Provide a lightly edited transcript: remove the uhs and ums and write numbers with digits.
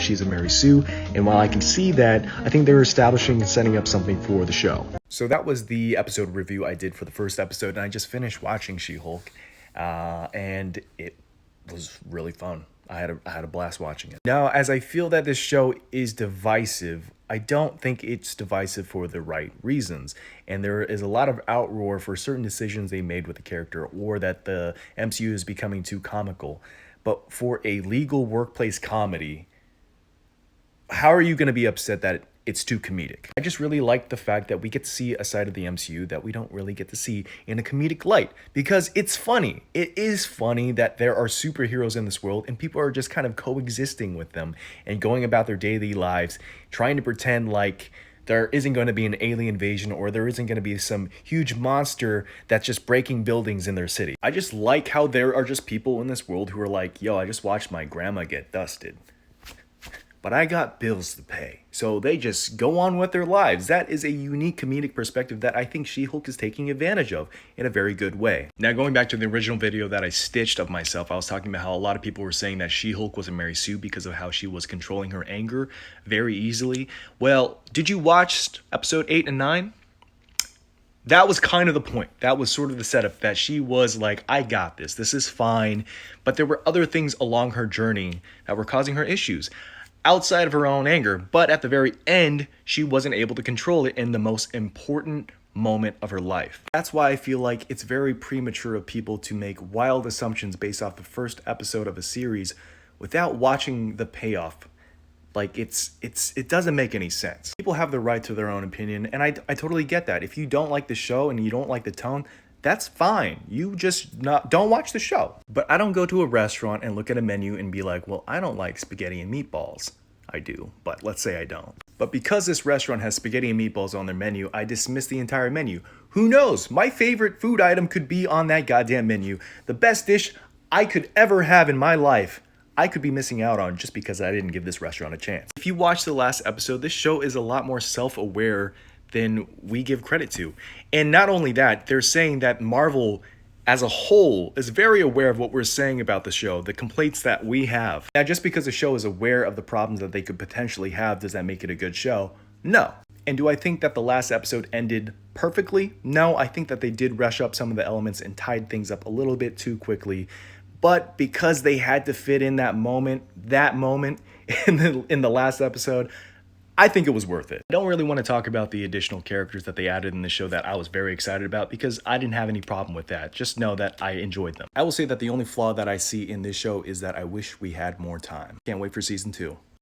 she's a Mary Sue, and while I can see that, I think they're establishing and setting up something for the show. So that was the episode review I did for the first episode, and I just finished watching She-Hulk, and it was really fun. I had a blast watching it. Now, as I feel that this show is divisive, I don't think it's divisive for the right reasons. And there is a lot of outroar for certain decisions they made with the character, or that the MCU is becoming too comical. But for a legal workplace comedy, how are you going to be upset that it's too comedic? I just really like the fact that we get to see a side of the MCU that we don't really get to see in a comedic light, because it's funny. It is funny that there are superheroes in this world and people are just kind of coexisting with them and going about their daily lives, trying to pretend like there isn't going to be an alien invasion, or there isn't going to be some huge monster that's just breaking buildings in their city. I just like how there are just people in this world who are like, yo, I just watched my grandma get dusted, but I got bills to pay. So they just go on with their lives. That is a unique comedic perspective that I think She-Hulk is taking advantage of in a very good way. Now, going back to the original video that I stitched of myself, I was talking about how a lot of people were saying that She-Hulk was a Mary Sue because of how she was controlling her anger very easily. Well, did you watch episode 8 and 9? That was kind of the point. That was sort of the setup, that she was like, I got this. This is fine. But there were other things along her journey that were causing her issues outside of her own anger, but at the very end, she wasn't able to control it in the most important moment of her life. That's why I feel like it's very premature of people to make wild assumptions based off the first episode of a series without watching the payoff. Like, it doesn't make any sense. People have the right to their own opinion, and I totally get that. If you don't like the show and you don't like the tone, that's fine. You just don't watch the show. But I don't go to a restaurant and look at a menu and be like, well, I don't like spaghetti and meatballs. I do, but let's say I don't. But because this restaurant has spaghetti and meatballs on their menu, I dismiss the entire menu. Who knows? My favorite food item could be on that goddamn menu. The best dish I could ever have in my life, I could be missing out on just because I didn't give this restaurant a chance. If you watched the last episode, this show is a lot more self-aware than we give credit to. And not only that, they're saying that Marvel as a whole is very aware of what we're saying about the show, the complaints that we have. Now, just because the show is aware of the problems that they could potentially have, does that make it a good show? No. And do I think that the last episode ended perfectly? No, I think that they did rush up some of the elements and tied things up a little bit too quickly. But because they had to fit in that moment in the last episode, I think it was worth it. I don't really want to talk about the additional characters that they added in the show that I was very excited about, because I didn't have any problem with that. Just know that I enjoyed them. I will say that the only flaw that I see in this show is that I wish we had more time. Can't wait for season 2.